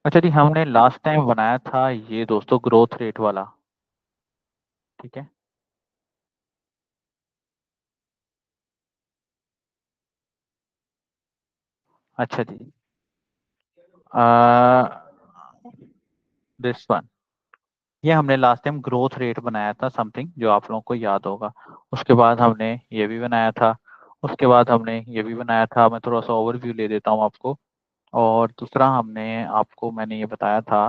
अच्छा जी, हमने last time बनाया था ये दोस्तों ग्रोथ रेट वाला। ठीक है। अच्छा जी। This one. ये हमने लास्ट टाइम ग्रोथ रेट बनाया था समथिंग, जो आप लोगों को याद होगा। उसके बाद हमने ये भी बनाया था। उसके बाद हमने ये भी बनाया था। मैं थोड़ा सा ओवरव्यू ले देता हूँ आपको। और दूसरा हमने आपको मैंने ये बताया था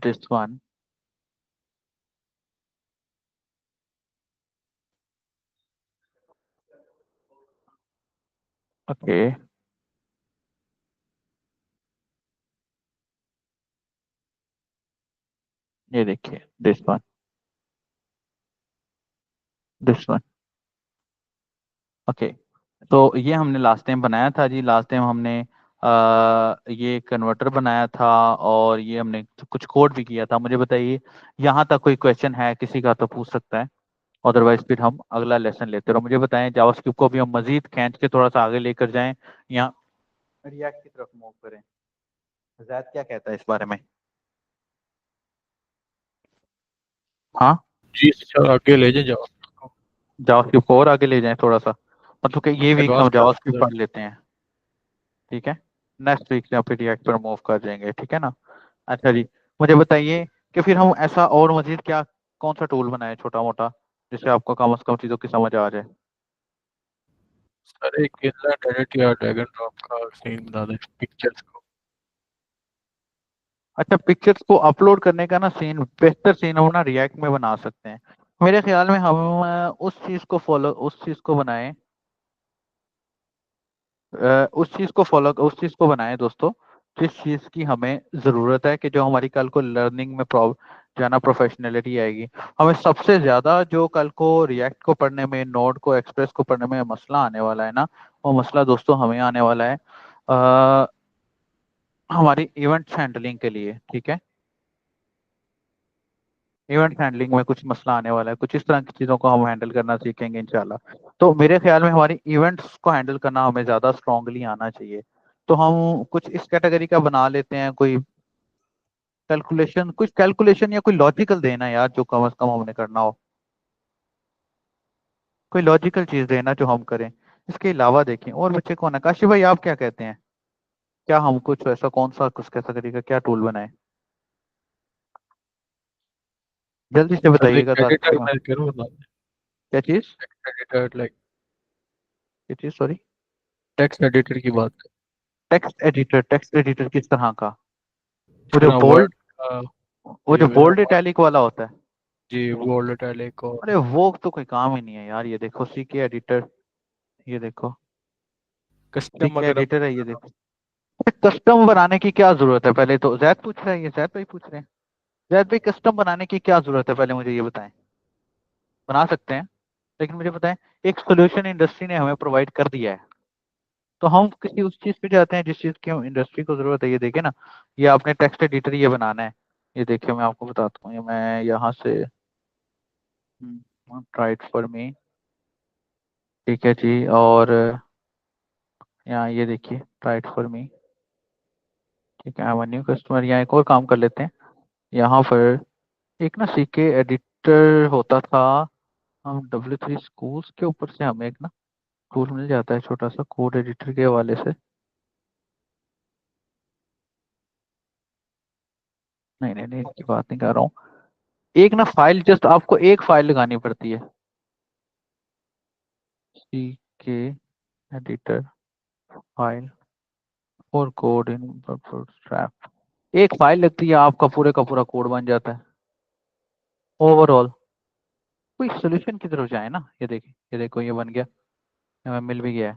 दिस वन। ओके। ये देखिए this one. This one. Okay. तो ये हमने लास्ट टाइम बनाया था जी। लास्ट टाइम हमने ये कन्वर्टर बनाया था। और ये हमने कुछ कोड भी किया था। मुझे बताइए, यहाँ तक कोई क्वेश्चन है किसी का तो पूछ सकता है। अदरवाइज फिर हम अगला लेसन लेते रहो। मुझे बताएं, जावास्क्रिप्ट को भी हम मजीद खींच के थोड़ा सा आगे लेकर जाएं या रिएक्ट की तरफ मूव करें। जैद क्या कहता है इस बारे में? हाँ। जी सर, आगे ले जाओ। जावास्क्रिप्ट को और आगे ले जाएं थोड़ा सा। मतलब कि ये वीक एडवांस हम क्लास जावास्क्रिप्ट सर। पढ़ लेते हैं। ठीक है। नेक्स्ट वीक से हम फिर रिएक्ट पर मूव कर जाएंगे, ठीक है ना? अच्छा जी। मुझे बताइए कि फिर हम ऐसा और मजीद क्या, कौन सा टूल बनाए छोटा मोटा, जिससे आपको कम से कम चीज़ों की समझ आ जाए। सर एक इनलाइन एडिट या ड्रैग एंड ड्रॉप का सीन बना दें पिक्चर्स को। अच्छा, पिक्चर्स को अपलोड करने का ना सीन, बेहतर सीन हम ना रिएक्ट में बना सकते हैं। मेरे ख्याल में हम उस चीज को बनाएं। उस चीज को बनाएं दोस्तों, जिस चीज की हमें जरूरत है, कि जो हमारी कल को लर्निंग में जो है ना प्रोफेशनलिटी आएगी। हमें सबसे ज्यादा जो कल को रिएक्ट को पढ़ने में, नोड को, एक्सप्रेस को पढ़ने में मसला आने वाला है ना, वो मसला दोस्तों हमें आने वाला है हमारी इवेंट हैंडलिंग के लिए। ठीक है। इवेंट हैंडलिंग में कुछ मसला आने वाला है, कुछ इस तरह की चीज़ों को हम हैंडल करना सीखेंगे इंशाल्लाह। तो मेरे ख्याल में हमारी इवेंट्स को हैंडल करना हमें ज़्यादा स्ट्रांगली आना चाहिए। तो हम कुछ इस कैटेगरी का बना लेते हैं। कोई कैलकुलेशन, कुछ कैलकुलेशन या कोई लॉजिकल देना यार, जो कम से कम हमने करना हो। कोई लॉजिकल चीज़ देना जो हम करें। इसके अलावा देखें और बच्चे कौन है, काशी भाई आप क्या कहते हैं? क्या हम कुछ ऐसा, कौन सा कुछ कैटेगरी का क्या टूल बनाए? जल्दी से सर बताइएगा एक ताकि एडिटर मैं। मैं जरूर बना दें। क्या चीज़? एडिटर लाइक क्या चीज़, सॉरी? टेक्स्ट एडिटर की बात है। Text editor? टेक्स्ट एडिटर किस तरह का? वो जो जितना वर्ड बोल्ड का। वो जी जो मेरा बोल्ड इटैलिक वाला होता है? जी वर्ल्ड इटैलिक और अरे वो तो कोई काम ही नहीं है यार। ये देखो सी के एडिटर। ये देखो सी कस्टम के अगर हम एडिटर है, ये देखो। कस्टम बनाने की क्या जरूरत है पहले तो? जैद पूछ रहा है, ये जैद भाई पूछ रहे हैं। जैद भाई, कस्टम बनाने की क्या जरूरत है पहले मुझे ये बताएं। बना सकते हैं, लेकिन मुझे बताएं, एक सोल्यूशन इंडस्ट्री ने हमें प्रोवाइड कर दिया है। तो हम किसी उस चीज पे जाते हैं जिस चीज की हम इंडस्ट्री को जरूरत है। ये देखे ना, ये आपने टेक्स्ट एडिटर ये बनाना है। ये देखिए मैं आपको बताता हूँ, ये मैं यहाँ से राइट फॉर मी। ठीक है जी। और यहाँ ये देखिए राइट फॉर मी। ठीक है, आई न्यू कस्टमर। यहाँ एक और काम कर लेते हैं। यहाँ पर एक ना सीके एडिटर होता था। हम W3 स्कूल्स के ऊपर से हमें एक ना टूल मिल जाता है छोटा सा, कोड एडिटर के हवाले से। नहीं नहीं नहीं, की बात नहीं कर रहा हूँ। एक ना फाइल, जस्ट आपको एक फाइल लगानी पड़ती है। सीके एडिटर फाइल और कोड इन स्ट्रैप। एक फाइल लगती है, आपका पूरे का पूरा कोड बन जाता है ओवरऑल। कोई सोल्यूशन की तरफ जाए ना। ये देखिए, ये देखो ये बन गया, हमें मिल भी गया है।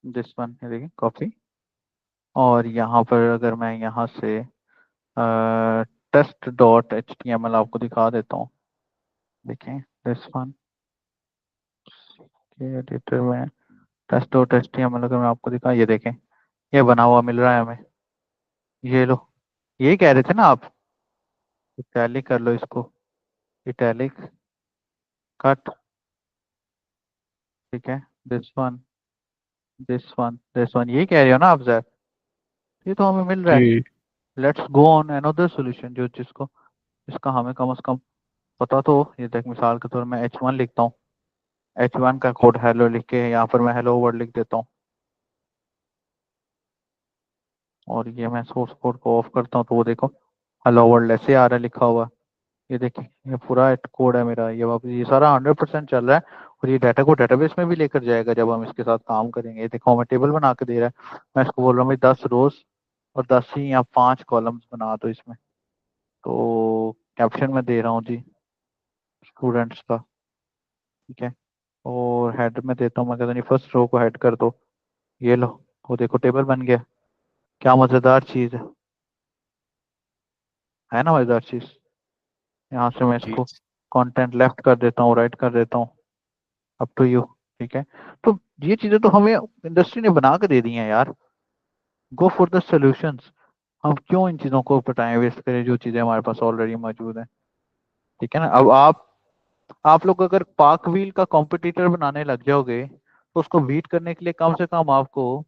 दिस वन, ये देखिए कॉपी। और यहाँ पर अगर मैं यहाँ से test dot H T M L आपको दिखा देता हूँ। देखें दिस वन के एडिटर में test dot H T M L अगर मैं आपको दिखा, ये देखें, ये बना हुआ मिल रहा है हमें। ये लो, यही कह रहे थे ना आप। इटैलिक कर लो इसको, इटैलिक कट, ठीक है, this one, this one, this one, यही कह रहे हो ना आप सर? ये तो हमें मिल रहा है। जी let's go on another solution, जो जिसको, जिसका हमें कम से कम पता तो हो। ये देख, मिसाल के तौर मैं H1 लिखता हूँ, H1 का कोड हेलो लिख के यहाँ पर मैं हेलो वर्ड लिख देता हूँ, और ये मैं सोर्स कोड को ऑफ करता हूँ, तो वो देखो हेलो वर्ल्ड ऐसे आ रहा है लिखा हुआ। ये देखिए, ये पूरा कोड है मेरा, ये वापस ये सारा 100% चल रहा है। और ये डाटा को डेटाबेस में भी लेकर जाएगा जब हम इसके साथ काम करेंगे। ये देखो हमें टेबल बना के दे रहा है। मैं इसको बोल रहा हूँ भाई 10 रोज और 10 ही या 5 कॉलम्स बना दो इसमें। तो कैप्शन में दे रहा हूँ जी स्टूडेंट्स का, ठीक है। और हेड में देता हूँ, मैं कहता नहीं फर्स्ट रो को हेड कर दो। ये लो, वो देखो टेबल बन गया। क्या मजेदार चीज है ना, मजेदार चीज। यहाँ से मैं जी। इसको कंटेंट लेफ्ट कर देता हूँ, राइट कर देता हूँ, अप टू यू, ठीक है। तो ये चीजें तो हमें इंडस्ट्री ने बना के दे दी हैं यार। Go for the solutions. हम क्यों इन चीजों को पटाएं, वेस्ट करें जो चीजें हमारे पास ऑलरेडी मौजूद हैं, ठीक है ना। अब आप लोग अगर पाक व्हील का कॉम्पिटिटर बनाने लग जाओगे, तो उसको बीट करने के लिए कम से कम आपको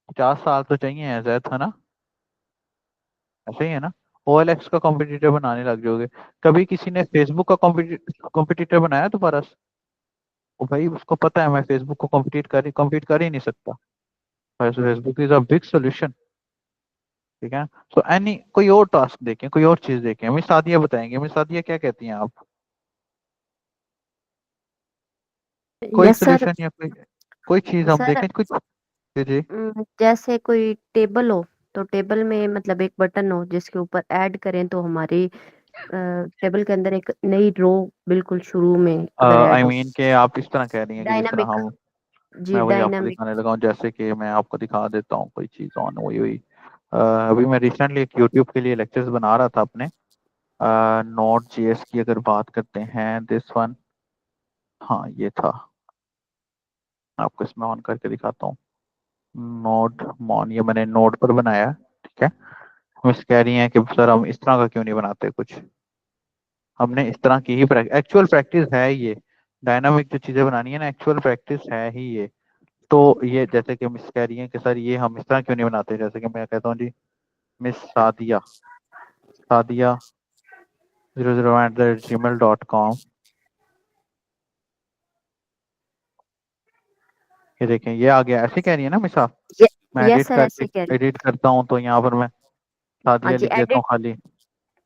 50 साल तो चाहिए, ऐसा था ना? ऐसा ही है ना। OLX का कॉम्पिटिटर बनाने लग जाओगे। कभी किसी ने फेसबुक का कॉम्पिटिटर बनाया दोबारा से? ओ भाई, उसको पता है मैं फेसबुक को कॉम्पीट कर ही नहीं सकता। Facebook is a big solution, ठीक है। सो एनी कोई और टास्क देखें, कोई और चीज देखें, हमें सादिया बताएंगे, हमें सादिया क्या कहती हैं आप? कोई यस सर। सोल्यूशन या कोई कोई चीज हम सर देखें कुछ। जी जी। जैसे कोई टेबल हो, तो टेबल में मतलब एक बटन हो जिसके ऊपर ऐड करें तो हमारी टेबल के अंदर एक नई रो बिल्कुल शुरू में अगर आई ऐड हो। मीन के आप इस तरह कह रही हैं कि जिस तरह डायनामिक। हम, जी मैं वही आपको डायनामिक। दिखाने लगा हूँ, जैसे कि मैं आपको दिखा देता हूँ कोई चीज ऑन, वही वही। अभी मैं रिसेंटली एक यूट्यूब के लिए लेक्चर्स बना रहा था अपने, नोड जेएस की अगर बात करते हैं, दिस वन, हाँ ये था। आपको इसमें ऑन करके दिखाता हूँ। नोड मॉन, ये मैंने नोड पर बनाया, ठीक है। मिस कह रही हैं कि सर हम इस तरह का क्यों नहीं बनाते कुछ। हमने इस तरह की ही एक्चुअल प्रैक्टिस है ये। डायनामिक जो चीजें बनानी है ना, एक्चुअल प्रैक्टिस है ही ये। तो ये जैसे कि मिस कह रही हैं कि सर ये हम इस तरह क्यों नहीं बनाते, जैसे कि मैं कहता हूँ जी मिस सादिया, सादिया 00@gmail.com। ये देखें ये आ गया, ऐसे कह रही है ना मिसा। मैं यस एडिट सर, करके ऐसे कह रही। एडिट करता हूँ तो यहाँ पर मैं हाँ सादिया जी, लिख देता हूँ एडिट। खाली।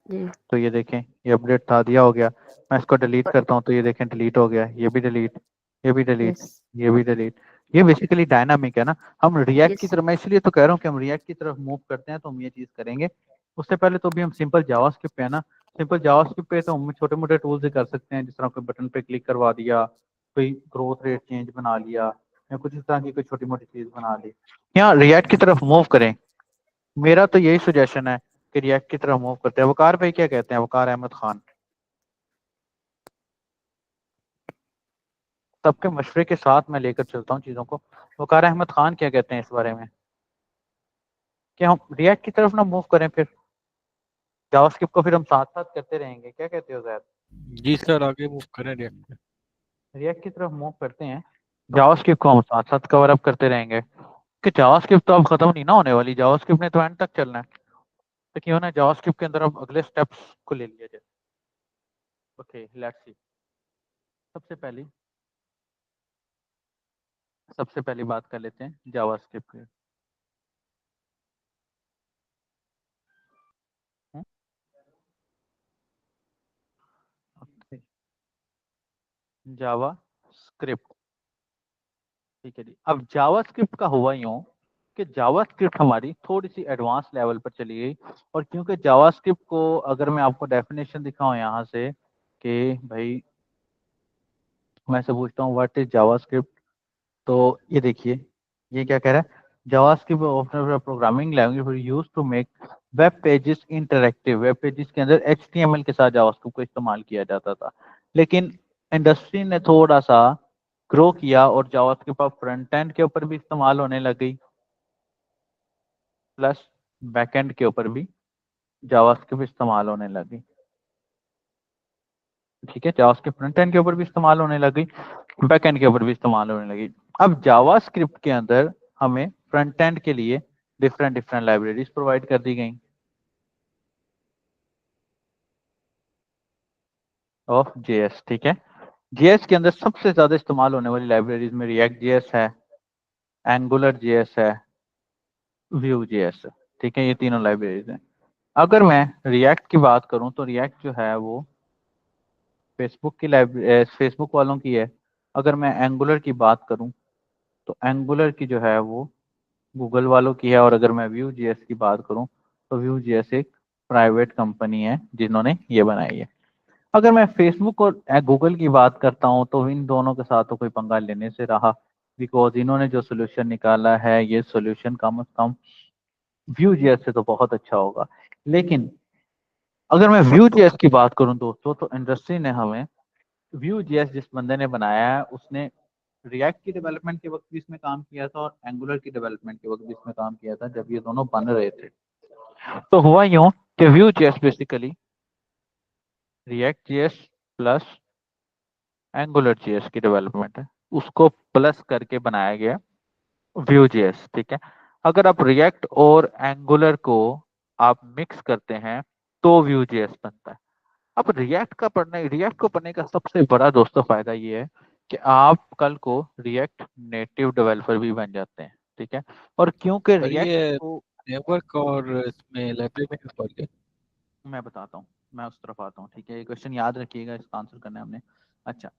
जी। तो ये देखें ये अपडेट सादिया हो गया। मैं इसको डिलीट करता हूँ तो ये देखें डिलीट हो गया, ये भी डिलीट, ये भी डिलीट, यस। ये भी डिलीट। ये बेसिकली डायनामिक है ना। हम रिएक्ट की यस। तरफ, मैं इसलिए तो कह रहा हूँ कि हम रिएक्ट की तरफ मूव करते हैं तो हम ये चीज करेंगे। उससे पहले तो भी हम सिंपल जावास्क्रिप्ट पे है ना। सिंपल जावास्क्रिप्ट पे तो हम छोटे मोटे टूल्स ही कर सकते हैं, जिस तरह कोई बटन पे क्लिक करवा दिया, कोई ग्रोथ रेट चेंज बना लिया, या कुछ इस तरह की कोई छोटी मोटी चीज बना ली। यहाँ रिएक्ट की तरफ मूव करें, मेरा तो यही सुजेशन है कि रिएक्ट की तरफ मूव करते हैं। वकार भाई क्या कहते हैं, वकार अहमद खान? सबके मशवरे के साथ मैं लेकर चलता हूँ चीज़ों को। वकार अहमद खान क्या कहते हैं इस बारे में, कि हम रिएक्ट की तरफ ना मूव करें, फिर जावास्क्रिप्ट को फिर हम साथ साथ करते रहेंगे, क्या कहते हो जैद? जी सर, आगे मूव करें रिएक्ट पे। रिएक्ट की तरफ मूव करते हैं, जावास्क्रिप्ट को हम साथ साथ कवर अप करते रहेंगे, कि जावास्क्रिप्ट तो अब खत्म नहीं ना होने वाली, जावास्क्रिप्ट ने तो एंड तक चलना है। तो क्यों ना जावास्क्रिप्ट के अंदर अब अगले स्टेप्स को ले लिया जाए। Okay let's see. सबसे पहली सबसे पहली बात कर लेते हैं जावास्क्रिप्ट की। जावा स्क्रिप्ट, ठीक है जी। अब जावास्क्रिप्ट का हुआ यूं कि जावास्क्रिप्ट हमारी थोड़ी सी एडवांस लेवल पर चली गई। और क्योंकि जावास्क्रिप्ट को अगर मैं आपको डेफिनेशन दिखाऊं यहाँ से, कि भाई मैं से पूछता हूँ व्हाट इज जावास्क्रिप्ट, तो ये देखिए ये क्या कह रहा है। JavaScript optional programming language use to make web pages interactive. Web pages के अंदर HTML के साथ जावास्क्रिप्ट को इस्तेमाल किया जाता था, लेकिन इंडस्ट्री ने थोड़ा सा ग्रो किया और जावास्क्रिप्ट अब फ्रंट एंड के ऊपर भी इस्तेमाल होने लग गई, प्लस बैक एंड के ऊपर भी। जावास्क्रिप्ट इस्तेमाल होने लगी। ठीक है, जावास्क्रिप्ट फ्रंट एंड के ऊपर भी इस्तेमाल होने लगी, बैक एंड के ऊपर भी इस्तेमाल होने लगी। अब जावास्क्रिप्ट के अंदर हमें फ्रंट एंड के लिए डिफरेंट डिफरेंट लाइब्रेरीज प्रोवाइड कर दी गई ऑफ जेएस। ठीक है, जेएस के अंदर सबसे ज्यादा इस्तेमाल होने वाली लाइब्रेरीज में रिएक्ट जेएस है, एंगुलर जेएस है, व्यू जेएस है। ठीक है, ये तीनों लाइब्रेरीज हैं। अगर मैं रिएक्ट की बात करूं तो रिएक्ट जो है वो फेसबुक की लाइब्रेरी, फेसबुक वालों की है। अगर मैं एंगुलर की बात करूं तो एंगुलर की जो है वो गूगल वालों की है। और अगर मैं व्यू जेएस की बात करूं तो व्यू जेएस एक प्राइवेट कंपनी है जिन्होंने ये बनाई है। अगर मैं फेसबुक और गूगल की बात करता हूं तो इन दोनों के साथ तो कोई पंगा लेने से रहा, बिकॉज इन्होंने जो सोल्यूशन निकाला है ये सोल्यूशन कम से कम व्यू जेएस से तो बहुत अच्छा होगा। लेकिन अगर मैं व्यू जेएस की बात करूं दोस्तों तो इंडस्ट्री ने हमें व्यू जेएस जिस बंदे ने बनाया है उसने रिएक्ट की डेवलपमेंट के वक्त भी इसमें काम किया था और एंगुलर की डेवलपमेंट के वक्त भी इसमें काम किया था जब ये दोनों बन रहे थे। तो हुआ यूं कि Vue JS basically react JS plus angular JS की डेवलपमेंट है, उसको प्लस करके बनाया गया व्यू जेएस। ठीक है, अगर आप रिएक्ट और एंगुलर को आप मिक्स करते हैं तो व्यू जेएस बनता है। अब रिएक्ट को पढ़ने का सबसे बड़ा दोस्तों फायदा ये है कि आप कल को रिएक्ट नेटिव डेवलपर भी बन जाते हैं। ठीक है, और क्योंकि पर रिएक्ट ये को नेटवर्क और इसमें लाइब्रेरी में क्या फर्क है? मैं बताता हूँ, मैं उस तरफ आता हूँ। ठीक है, ये क्वेश्चन याद रखिएगा, इसका आंसर करना है हमने। अच्छा,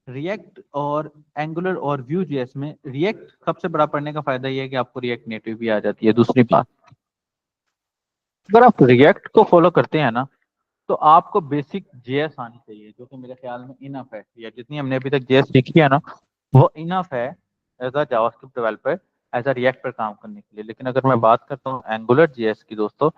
रिएक्ट और एंगुलर और व्यू जेएस में रिएक्ट सबसे बड़ा पढ़ने का फायदा ये है कि आपको रिएक्ट नेटिव भी आ जाती है। दूसरी बात, अगर आप रिएक्ट को फॉलो करते हैं ना तो आपको बेसिक जेएस आनी चाहिए, जो कि मेरे ख्याल में इनफ है, या जितनी हमने अभी तक जेएस सीखी है ना वो इनफ है as a JavaScript developer, as a React पर काम करने के लिए। लेकिन अगर मैं बात करता हूँ एंगुलर जेएस की दोस्तों,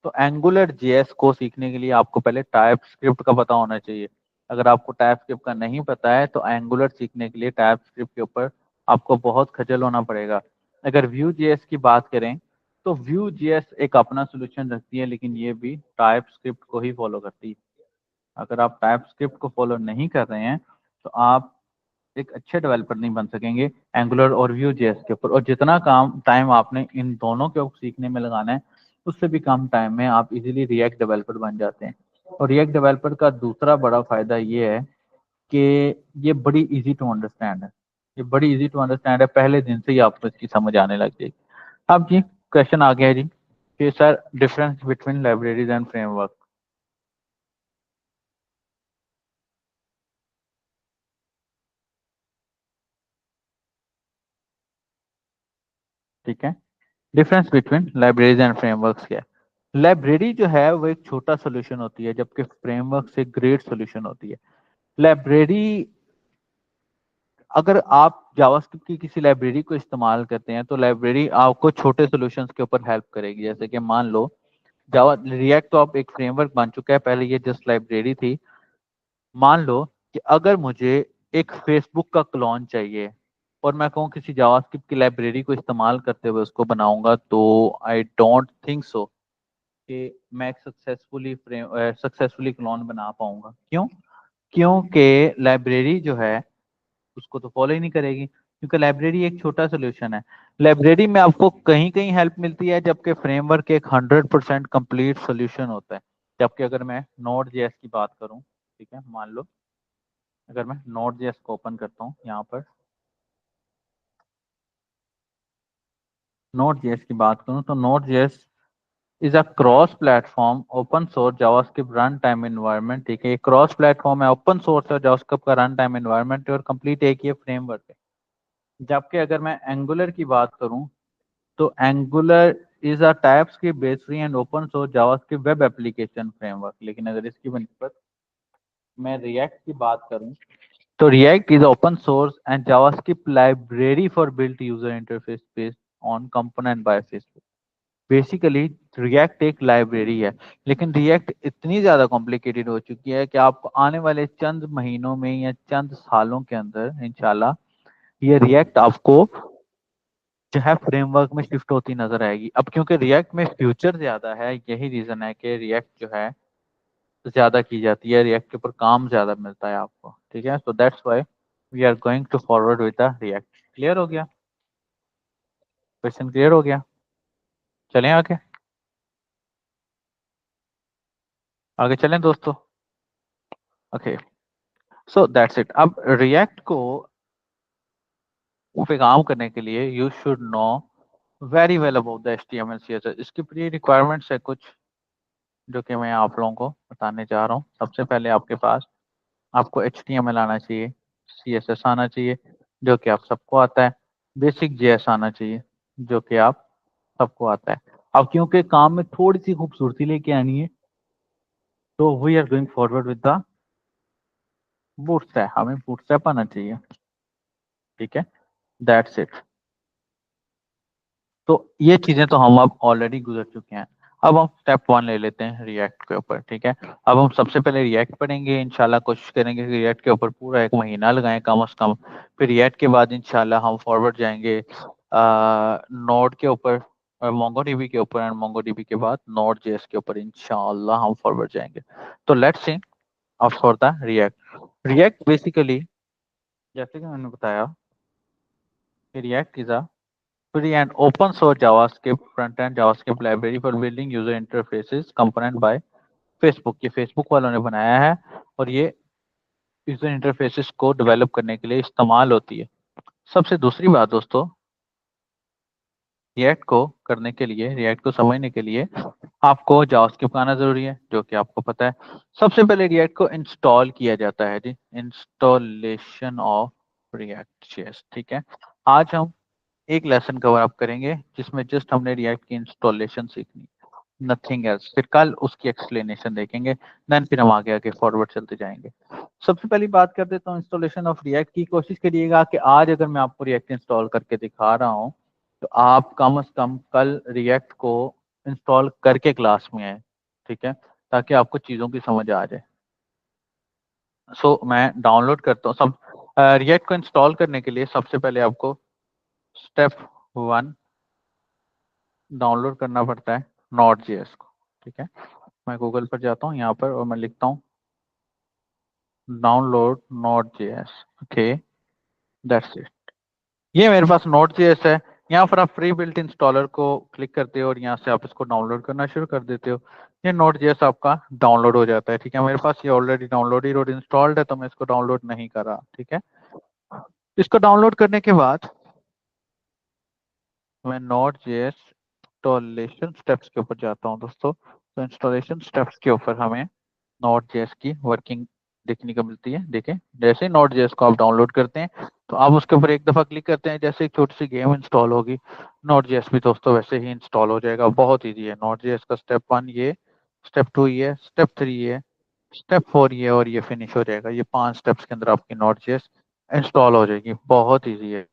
तो एंगुलर जेएस को सीखने के लिए आपको पहले टाइप स्क्रिप्ट का पता होना चाहिए। अगर आपको टाइप स्क्रिप्ट का नहीं पता है तो एंगुलर सीखने के लिए टाइप स्क्रिप्ट के ऊपर आपको बहुत खजल होना पड़ेगा। अगर व्यू जेएस की बात करें तो व्यू जेएस एक अपना सोल्यूशन रखती है, लेकिन ये भी टाइप स्क्रिप्ट को ही फॉलो करती है। अगर आप टाइप स्क्रिप्ट को फॉलो नहीं कर रहे हैं तो आप एक अच्छे डेवलपर नहीं बन सकेंगे एंगुलर और व्यू जेएस के ऊपर। और जितना काम टाइम आपने इन दोनों के ऊपर सीखने में लगाना है उससे भी कम टाइम में आप इजीली रिएक्ट डेवलपर बन जाते हैं। और रिएक्ट डेवलपर का दूसरा बड़ा फायदा ये है कि ये बड़ी इजी टू अंडरस्टैंड है। ये बड़ी इजी टू अंडरस्टैंड है, पहले दिन से ही आपको इसकी समझ आने लग जाएगी। अब जी क्वेश्चन आ गया है जी कि sir difference between libraries and framework. ठीक है, difference between libraries and frameworks क्या है। लाइब्रेरी जो है वो एक छोटा सोल्यूशन होती है जबकि फ्रेमवर्क एक ग्रेट सोल्यूशन होती है। लाइब्रेरी, अगर आप जावास्क्रिप्ट की किसी लाइब्रेरी को इस्तेमाल करते हैं तो लाइब्रेरी आपको छोटे सॉल्यूशंस के ऊपर हेल्प करेगी। जैसे कि मान लो जावा रिएक्ट तो अब एक फ्रेमवर्क बन चुका है, पहले ये जस्ट लाइब्रेरी थी। मान लो कि अगर मुझे एक फेसबुक का क्लोन चाहिए और मैं कहूँ किसी जावास्क्रिप्ट की लाइब्रेरी को इस्तेमाल करते हुए उसको बनाऊंगा, तो आई डोंट थिंक सो कि मैं एक सक्सेसफुली क्लोन बना पाऊंगा। क्यों? क्योंकि लाइब्रेरी जो है उसको तो फॉलो ही नहीं करेगी, क्योंकि लाइब्रेरी एक छोटा सोल्यूशन है। लाइब्रेरी में आपको कहीं कहीं हेल्प मिलती है जबकि फ्रेमवर्क एक 100% कंप्लीट सोल्यूशन होता है। जबकि अगर मैं नोड जेएस की बात करूं, ठीक है, मान लो अगर मैं नोड जेएस को ओपन करता हूं यहाँ पर, नोड जेएस की बात करूं तो node JS is a cross platform open source JavaScript run time environment. ठीक है, ये क्रॉस प्लेटफॉर्म है, ओपन सोर्स है, जावास्क्रिप्ट का रन टाइम एनवायरनमेंट है और कंप्लीट एक ये फ्रेमवर्क है। जबकि अगर मैं एंगुलर की बात करूं तो angular is a TypeScript based free and open source JavaScript web application framework. लेकिन अगर इसकी बनस्पत मैं रिएक्ट की बात करूं तो react is open source and JavaScript library for built user interface based on component bye Facebook. Basically react एक library है, लेकिन रिएक्ट इतनी ज्यादा कॉम्प्लिकेटेड हो चुकी है कि आपको आने वाले चंद महीनों में या चंद सालों के अंदर इंशाल्लाह ये रिएक्ट आपको जो है फ्रेमवर्क में शिफ्ट होती नजर आएगी। अब क्योंकि रिएक्ट में फ्यूचर ज्यादा है, यही रीजन है कि रिएक्ट जो है ज्यादा की जाती है, रिएक्ट के ऊपर काम ज्यादा मिलता है आपको, ठीक है। So that's why we are going to forward with the React. Clear हो गया? क्वेश्चन क्लियर हो गया? चलें आगे, आगे चलें दोस्तों। Okay, so that's it. अब रिएक्ट को पे काम करने के लिए you should know very well about the HTML CSS। इसकी प्री रिक्वायरमेंट्स है कुछ जो कि मैं आप लोगों को बताने जा रहा हूँ। सबसे पहले आपके पास आपको HTML आना चाहिए, CSS आना चाहिए जो कि आप सबको आता है, बेसिक JS आना चाहिए जो कि आप सबको आता है। अब क्योंकि काम में थोड़ी सी खूबसूरती लेके आनी है तो we are going forward with the Bootstrap. हमें बूटस्ट्रैप आना चाहिए, ठीक है। That's it. तो ये चीजें तो हम अब ऑलरेडी गुजर चुके हैं। अब हम स्टेप 1 ले लेते हैं रिएक्ट के ऊपर, ठीक है। अब हम सबसे पहले रिएक्ट पढ़ेंगे, इंशाल्लाह कोशिश करेंगे कि रिएक्ट के ऊपर पूरा 1 महीना लगाएं कम से कम। फिर रिएक्ट के बाद इंशाल्लाह हम फॉरवर्ड जाएंगे नोड के ऊपर, मोंगोडीबी के ऊपर, एंड मोंगोडीबी के बाद नोड जेएस के ऊपर इंशाल्लाह हम फॉरवर्ड जाएंगे। तो लेट्स सी अब for the react. React basically जैसे कि मैंने बताया कि react is a free and open source JavaScript front-end JavaScript library for building user interfaces component by Facebook। ये Facebook वालों ने बनाया है और ये यूजर इंटरफेसेस को डेवलप करने के लिए इस्तेमाल होती है। सबसे दूसरी बात दोस्तों, रिएक्ट को करने के लिए, रिएक्ट को समझने के लिए आपको जावास्क्रिप्ट आना जरूरी है जो कि आपको पता है। सबसे पहले रिएक्ट को इंस्टॉल किया जाता है जी, इंस्टॉलेशन ऑफ रिएक्ट जेएस, ठीक है। आज हम एक लेसन कवर अप करेंगे जिसमें जस्ट हमने रिएक्ट की इंस्टॉलेशन सीखनी, नथिंग एल्स। फिर कल उसकी एक्सप्लेनेशन देखेंगे, देन फिर हम आगे आगे फॉरवर्ड चलते जाएंगे। सबसे पहली बात कर देता हूँ इंस्टॉलेशन ऑफ रिएक्ट की। कोशिश करिएगा कि आज अगर मैं आपको रिएक्ट इंस्टॉल करके दिखा रहा हूँ तो आप कम से कम कल रिएक्ट को इंस्टॉल करके क्लास में आए, ठीक है, ताकि आपको चीज़ों की समझ आ जाए। मैं डाउनलोड करता हूँ सब। रिएक्ट को इंस्टॉल करने के लिए सबसे पहले आपको स्टेप 1 डाउनलोड करना पड़ता है Node.js को, ठीक है। मैं गूगल पर जाता हूँ यहाँ पर और मैं लिखता हूँ download Node.js, okay, that's it. ये मेरे पास Node.js है। यहाँ पर आप फ्री बिल्ट इंस्टॉलर को क्लिक करते हो और यहाँ से आप इसको डाउनलोड करना शुरू कर देते हो। ये Node.js आपका डाउनलोड हो जाता है, ठीक है। मेरे पास ये ऑलरेडी डाउनलोडेड और इंस्टॉल्ड है तो मैं इसको डाउनलोड नहीं कर रहा, ठीक है। इसको डाउनलोड करने के बाद मैं Node.js इंस्टॉलेशन स्टेप्स के ऊपर जाता हूँ दोस्तों। तो इंस्टॉलेशन स्टेप्स के ऊपर हमें Node.js की वर्किंग देखने को मिलती है। देखें, जैसे Node.js को आप डाउनलोड करते हैं तो आप उसके ऊपर एक दफा क्लिक करते हैं, जैसे एक छोटी सी गेम इंस्टॉल होगी, Node.js भी दोस्तों वैसे ही इंस्टॉल हो जाएगा। बहुत ईजी है Node.js का। स्टेप 1 ये, स्टेप 2 ये, स्टेप 3 ये, स्टेप 4 ये, और ये फिनिश हो जाएगा। ये 5 स्टेप्स के अंदर आपकी Node.js इंस्टॉल हो जाएगी। बहुत ईजी है,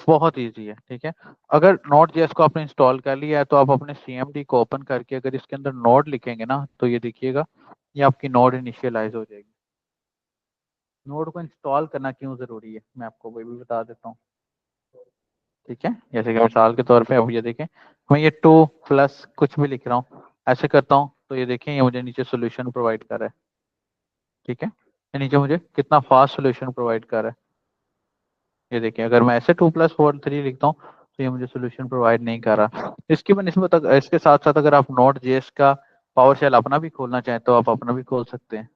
बहुत इजी है, ठीक है। अगर Node.js को आपने इंस्टॉल कर लिया है तो आप अपने CMD को ओपन करके अगर इसके अंदर नोड लिखेंगे ना तो ये देखिएगा, ये आपकी नोड इनिशियलाइज हो जाएगी। नोड को इंस्टॉल करना क्यों जरूरी है मैं आपको वो भी बता देता हूँ, ठीक है। जैसे कि मिसाल के तौर पे अब ये देखें, मैं ये 2 प्लस कुछ भी लिख रहा हूँ, ऐसे करता हूँ तो ये देखें ये मुझे नीचे सोल्यूशन प्रोवाइड कर रहा है, ठीक है। ये नीचे मुझे कितना फास्ट सोल्यूशन प्रोवाइड कर रहा है, ये देखिए। अगर मैं ऐसे 2+4 3 लिखता हूँ तो ये मुझे सोल्यूशन प्रोवाइड नहीं कर रहा। इसकी बनस्बत इसके साथ साथ अगर आप Node.js का पावर शेल अपना भी खोलना चाहें तो आप अपना भी खोल सकते हैं।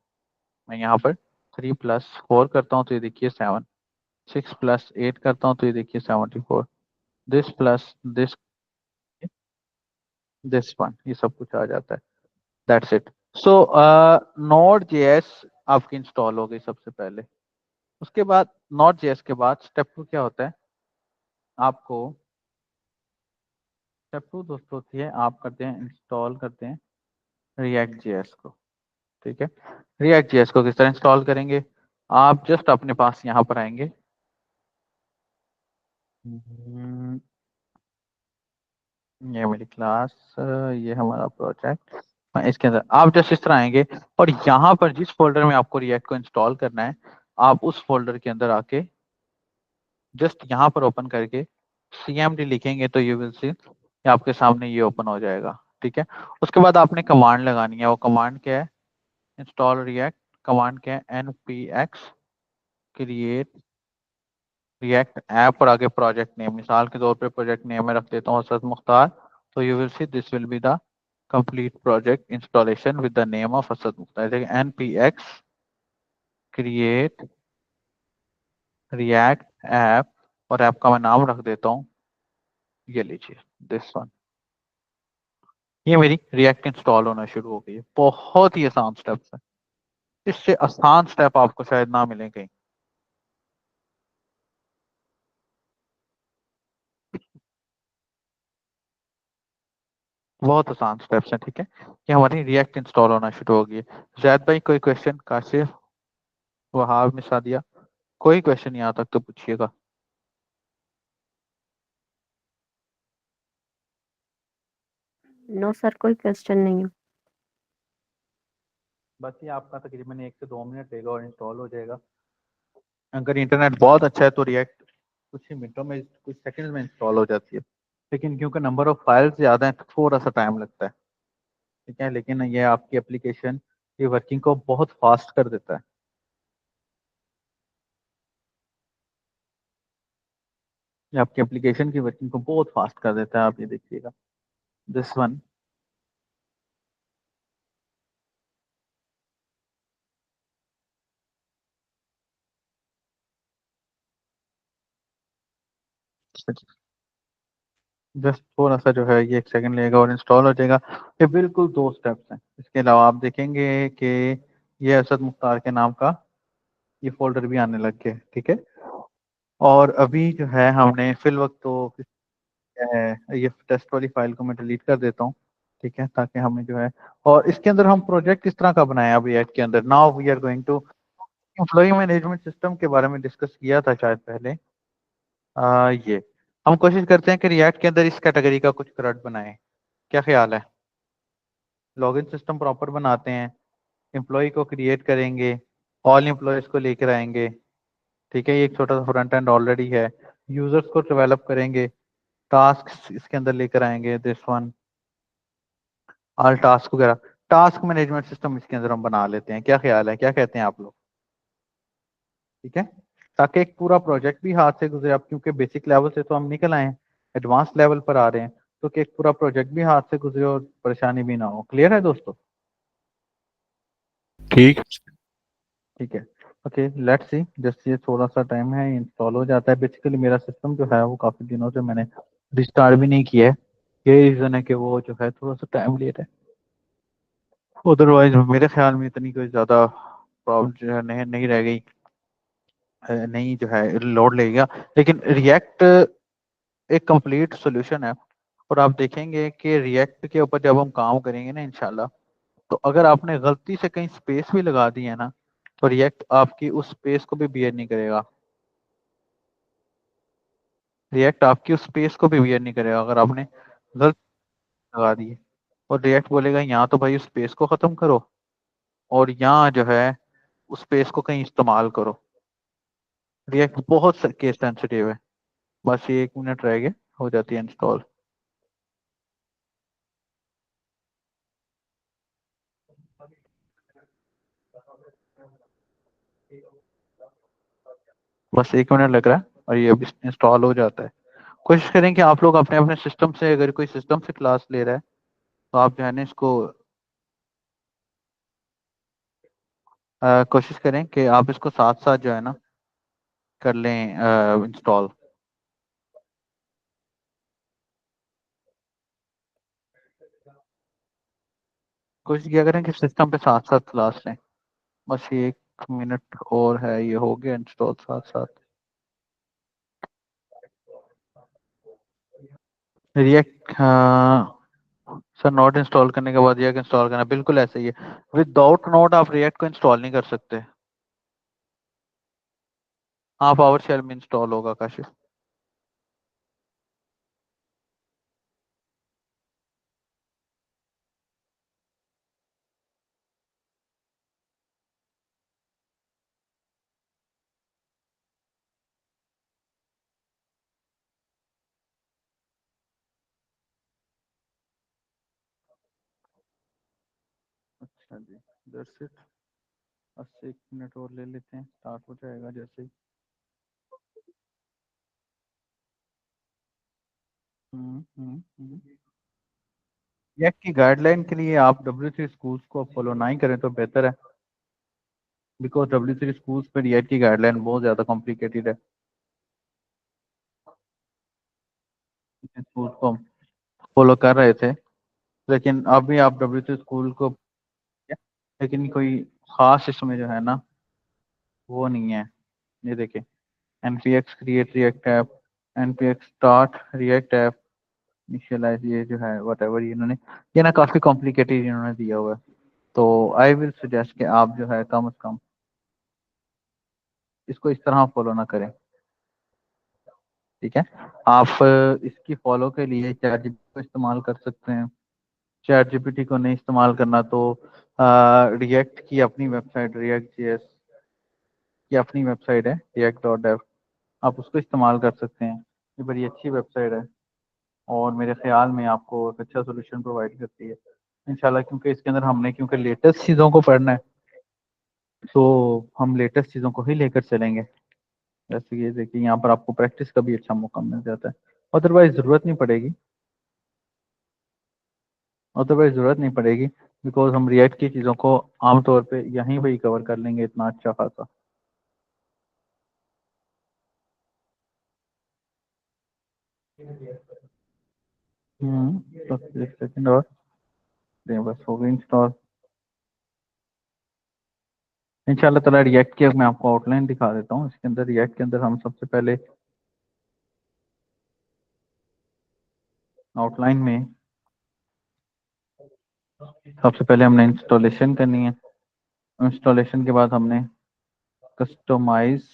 मैं यहाँ पर 3+4 करता हूँ तो ये देखिए 7, 6+8 करता हूँ तो ये देखिए 74, दिस प्लस दिस 1, ये सब कुछ आ जाता है। That's it. सो Node.js आपकी इंस्टॉल हो गई सबसे पहले। उसके बाद Node.js के बाद स्टेप 2 क्या होता है, आपको स्टेप 2 दोस्तों होती है, आप करते हैं इंस्टॉल करते हैं React.js को, ठीक है। React.js को किस तरह इंस्टॉल करेंगे, आप जस्ट अपने पास यहाँ पर आएंगे, ये मेरी क्लास, ये हमारा प्रोजेक्ट, इसके अंदर आप जस्ट इस तरह आएंगे और यहाँ पर जिस फोल्डर में आपको रिएक्ट को इंस्टॉल करना है आप उस फोल्डर के अंदर आके जस्ट यहाँ पर ओपन करके cmd लिखेंगे तो यू विल सी आपके सामने ये ओपन हो जाएगा। ठीक है, उसके बाद आपने कमांड लगानी है। वो कमांड क्या है? Install react. कमांड क्या है? npx क्रिएट रिएक्ट ऐप और आगे प्रोजेक्ट नेम। मिसाल के तौर पे प्रोजेक्ट नेम में रख देता हूँ हसरत मुख्तार। तो you will see this will be the complete project installation with the name of Hasrat Mukhtar. npx create react app और ऐप का मैं नाम रख देता हूँ, ये लीजिए दिस वन। ये मेरी रिएक्ट इंस्टॉल होना शुरू हो गई है। बहुत ही आसान स्टेप्स है, इससे आसान स्टेप आपको शायद ना मिले कहीं। बहुत आसान स्टेप्स हैं। ठीक है, ये हमारी रिएक्ट इंस्टॉल होना शुरू हो गई है। जैद भाई कोई क्वेश्चन? काशिफ, वहाब, मिसादिया, कोई क्वेश्चन यहाँ तक तो पूछिएगा। नो सर, कोई क्वेश्चन नहीं है। बस ये आपका तकरीबन 1 से 2 मिनट लेगा और इंस्टॉल हो जाएगा। अगर इंटरनेट बहुत अच्छा है तो रिएक्ट कुछ ही मिनटों में, कुछ सेकंड में इंस्टॉल हो जाती है। लेकिन क्योंकि नंबर ऑफ फाइल्स ज़्यादा है तो थोड़ा सा टाइम लगता है। ठीक है, लेकिन ये आपकी एप्लीकेशन की वर्किंग को बहुत फास्ट कर देता है। ये आपकी एप्लीकेशन की वर्किंग को बहुत फास्ट कर देता है। आप ये देखिएगा दिस वन। जस्ट थोड़ा सा जो है ये 1 सेकंड लेगा और इंस्टॉल हो जाएगा। ये बिल्कुल 2 स्टेप्स हैं। इसके अलावा आप देखेंगे कि ये असद मुख्तार के नाम का ये फोल्डर भी आने लग गया। ठीक है, और अभी जो है हमने फिल वक्त तो क्या है, ये टेस्ट वाली फाइल को मैं डिलीट कर देता हूँ। ठीक है, ताकि हमें जो है, और इसके अंदर हम प्रोजेक्ट किस तरह का बनाया अभी ऐड के अंदर। Now we are going to employ management system के बारे में डिस्कस किया था शायद पहले। ये हम कोशिश करते हैं कि रिएक्ट के अंदर इस कैटेगरी का कुछ करंट बनाएं। क्या ख्याल है? लॉगिन सिस्टम प्रॉपर बनाते हैं, एम्प्लॉय को क्रिएट करेंगे, ऑल एम्प्लॉयज को लेकर आएंगे। ठीक है, ये एक छोटा सा फ्रंट एंड ऑलरेडी है। यूजर्स को डेवलप करेंगे, टास्क इसके अंदर लेकर आएंगे दिस वन, ऑल टास्क वगैरह। टास्क मैनेजमेंट सिस्टम इसके अंदर हम बना लेते हैं। क्या ख्याल है, क्या कहते हैं आप लोग? ठीक है, ताकि एक पूरा प्रोजेक्ट भी हाथ से गुजरे। अब क्योंकि बेसिक लेवल से तो हम निकल आए हैं, एडवांस लेवल पर आ रहे हैं, तो कि एक पूरा प्रोजेक्ट भी हाथ से गुजरे और परेशानी भी ना हो। क्लियर है दोस्तों? ठीक। ठीक है, ओके लेट्स सी। जस्ट ये थोड़ा सा टाइम है, इंस्टॉल हो जाता है। बेसिकली मेरा सिस्टम जो है वो काफी दिनों से मैंने रिस्टार्ट भी नहीं किया है। ये रीजन है कि वो जो है थोड़ा सा टाइम लेट है। अदरवाइज मेरे ख्याल में इतनी कोई ज्यादा प्रॉब्लम जो है नहीं नहीं रह गई, नहीं जो है लोड लगेगा। लेकिन रिएक्ट एक कंप्लीट सोल्यूशन है। और आप देखेंगे कि रिएक्ट के ऊपर जब हम काम करेंगे ना इंशाल्लाह, तो अगर आपने गलती से कहीं स्पेस भी लगा दी है ना, तो रिएक्ट आपकी उस स्पेस को भी बियर नहीं करेगा। रिएक्ट आपकी उस स्पेस को भी बियर नहीं करेगा अगर आपने गलत लगा दी है। और रिएक्ट बोलेगा यहाँ तो भाई उस स्पेस को खत्म करो, और यहाँ जो है उस स्पेस को कहीं इस्तेमाल करो। रिएक्ट बहुत केस सेंसिटिव है। बस ये 1 मिनट रह गया, हो जाती है इंस्टॉल। बस 1 मिनट लग रहा है और ये अभी इंस्टॉल हो जाता है। कोशिश करें कि आप लोग अपने अपने सिस्टम से, अगर कोई सिस्टम से क्लास ले रहा है तो आप जो है ना इसको कोशिश करें कि आप इसको साथ साथ जो है ना कर लें इंस्टॉल। कोशिश किया करें कि सिस्टम पे साथ साथ क्लास लें। बस ये 1 मिनट और है, ये हो गया इंस्टॉल साथ साथ। रिएक्ट सर नोट इंस्टॉल करने के बाद रिएक्ट इंस्टॉल करना बिल्कुल ऐसे ही है। विदाउट नोट आप रिएक्ट को इंस्टॉल नहीं कर सकते। हाँ, पावर शेल में इंस्टॉल होगा काशिफ। अच्छा जी, दर्शित 80 मिनट और ले लेते हैं, स्टार्ट हो जाएगा जैसे ही। रिएक्ट की गाइडलाइन के लिए आप W3 स्कूल्स को फॉलो नहीं करें तो बेहतर है, बिकॉज W3 स्कूल्स में रिएक्ट की गाइडलाइन बहुत ज़्यादा कॉम्प्लिकेटेड है। स्कूल को हम फॉलो कर रहे थे, लेकिन अभी आप W3 स्कूल को, लेकिन कोई खास इसमें जो है ना वो नहीं है। ये देखिए, npx create react app, npx start React app, initialise, ये जो है वट एवर इन्होंने, ये ना काफ़ी कॉम्प्लिकेटेड इन्होंने दिया हुआ है। तो आई विल सजेस्ट कि आप जो है कम से कम इसको इस तरह फॉलो ना करें, ठीक है। आप इसकी फॉलो के लिए चैट जीपीटी को इस्तेमाल कर सकते हैं। चैट जीपीटी को नहीं इस्तेमाल करना तो रिएक्ट की अपनी वेबसाइट, रिएक्ट जेएस की अपनी वेबसाइट है react.dev, आप उसको इस्तेमाल कर सकते हैं। ये बड़ी अच्छी वेबसाइट है और मेरे ख्याल में आपको एक अच्छा सोल्यूशन प्रोवाइड करती है इंशाल्लाह, क्योंकि इसके अंदर हमने क्योंकि लेटेस्ट चीज़ों को पढ़ना है, तो हम लेटेस्ट चीज़ों को ही लेकर चलेंगे। जैसे ये देखिए, यहाँ पर आपको प्रैक्टिस का भी अच्छा मौका मिल जाता है, अदरवाइज ज़रूरत नहीं पड़ेगी, बिकॉज हम रिएक्ट की चीज़ों को आमतौर पे यहीं पे ही कवर कर लेंगे इतना अच्छा खासा। बस एक सेकंड और दें, बस हो गई इंस्टॉल इंशाल्लाह ताला। रिएक्ट की मैं आपको आउटलाइन दिखा देता हूँ। इसके अंदर, रिएक्ट के अंदर हम सबसे पहले आउटलाइन में सबसे पहले हमने इंस्टॉलेशन करनी है। इंस्टॉलेशन के बाद हमने कस्टमाइज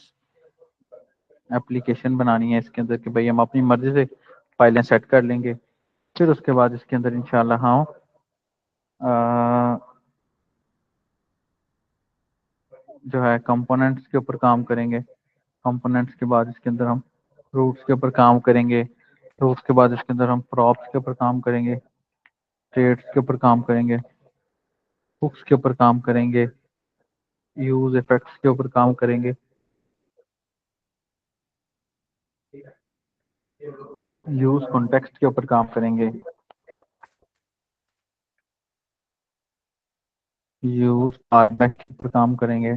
एप्लीकेशन बनानी है इसके अंदर, कि भाई हम अपनी मर्जी से फाइलें सेट कर लेंगे। फिर उसके बाद इसके अंदर इंशाल्लाह हम जो है कंपोनेंट्स के ऊपर काम करेंगे। कंपोनेंट्स के बाद इसके अंदर हम रूट्स के ऊपर काम करेंगे। रूट्स के बाद इसके अंदर हम प्रॉप्स के ऊपर काम करेंगे, ट्रेड्स के ऊपर काम करेंगे, हुक्स के ऊपर काम करेंगे, यूज इफेक्ट्स के ऊपर काम करेंगे, यूज कॉन्टेक्स्ट के ऊपर काम करेंगे, यूज आर्गुमेंट के ऊपर काम करेंगे।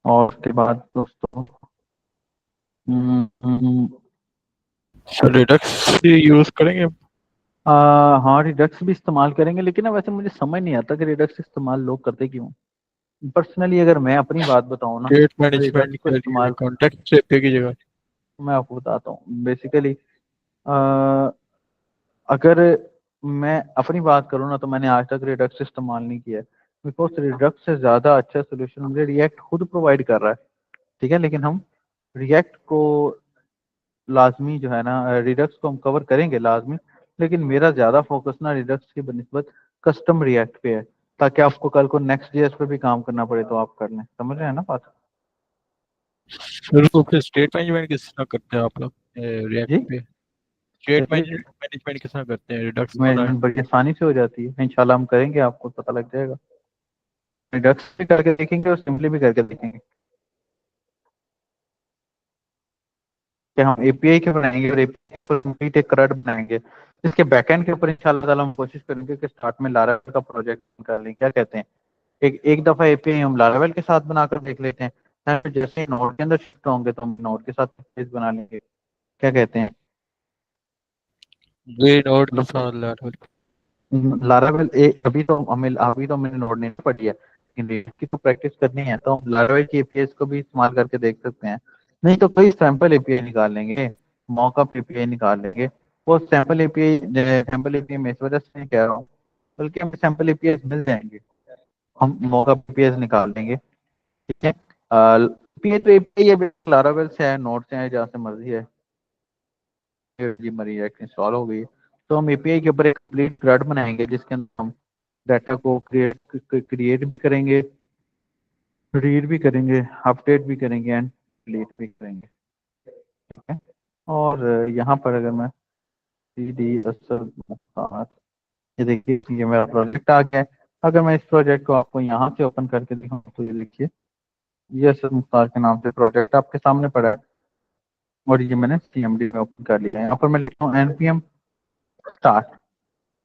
और उसके बाद दोस्तों रिडक्स यूज करेंगे। हाँ, रिडक्स भी इस्तेमाल करेंगे, लेकिन ना वैसे मुझे समझ नहीं आता कि रिडक्स इस्तेमाल लोग करते क्यों। पर्सनली अगर मैं अपनी बात बताऊँ ना, डेट तो रिडक्स मैनेजमेंट को के लिए इस्तेमाल, कॉन्टेक्ट से पे की जगह। मैं आपको बताता हूँ बेसिकली। अगर मैं अपनी बात करूँ ना, तो मैंने आज तक रिडक्स इस्तेमाल नहीं किया है, बिकॉज रिडक्स से ज़्यादा अच्छा सोल्यूशन मुझे रिएक्ट खुद प्रोवाइड कर रहा है, ठीक है। लेकिन हम रिएक्ट को लाजमी जो है ना, रिडक्स को हम कवर करेंगे लाजमी, लेकिन मेरा ज़्यादा फोकस ना रिडक्स की बनस्बत कस्टम रिएक्ट पे है, ताकि आपको कल को नेक्स्ट जेएस पे भी काम करना पड़े तो आप कर लें। समझ रहे हैं ना बात? फिर तो फिर स्टेट मैनेजमेंट किस तरह करते हैं आप लोग रिएक्ट जी, पे? स्टेट चलिए जी, मैनेजमेंट किस तरह करते हैं रिडक्स बनाए? मैं बड़ी आसानी से हो जाती है इंशाल्लाह, हम करेंगे आपको पता लग जाएगा। रिडक्स भी करके देखेंगे और सिंपली भी करके देखेंगे कि हम एपीआई के बनाएंगे और एपीआई पर कंप्लीट एक CRUD बनाएंगे। इसके बैकएंड के ऊपर इंशाल्लाह ताला हम कोशिश करेंगे कि स्टार्ट में लारावेल का प्रोजेक्ट कर लें, क्या कहते हैं। एक एक दफा एपीआई हम लारावेल के साथ बनाकर देख लेते हैं, फिर जैसे ही नोड के अंदर शिफ्ट होंगे तो हम नोड के साथ पेज बना लेंगे, क्या कहते हैं। वे नोड के मतलब साथ लैटरल। लारावेल अभी तो मैंने नोड नहीं पढ़ी है, लेकिन React की तो प्रैक्टिस करनी है, तो हम लारावेल की एपीआई को भी इस्तेमाल करके देख सकते हैं। नहीं तो कोई सैंपल एपीआई निकाल लेंगे, मॉकअप एपीआई निकाल लेंगे। वो सैंपल एपीआई मैं इस वजह से नहीं कह रहा हूँ, बल्कि हमें सैंपल एपीआई मिल जाएंगे, हम मॉकअप एपीआई निकाल लेंगे, ठीक है। एपीआई तो एपीआई है, लारावेल से है, नोड से है, जहाँ से मर्जी है। जी हमारी React इंस्टॉल हो गई है। तो हम एपीआई के ऊपर एक कंप्लीट CRUD बनाएंगे, जिसके अंदर हम डाटा को क्रिएट भी करेंगे, रीड भी करेंगे, अपडेट भी करेंगे एंड डिलीट भी करेंगे, ठीक है। और यहाँ पर अगर मैं सीधी असल ये देखिए ये मेरा प्रोजेक्ट आ गया है। अगर मैं इस प्रोजेक्ट को आपको यहाँ से ओपन करके दिखाऊँ तो ये देखिए ये असद मुख्तार के नाम से प्रोजेक्ट आपके सामने पड़ा है और ये मैंने CMD में ओपन कर लिया है। यहाँ पर मैं लिखता हूँ NPM स्टार्ट।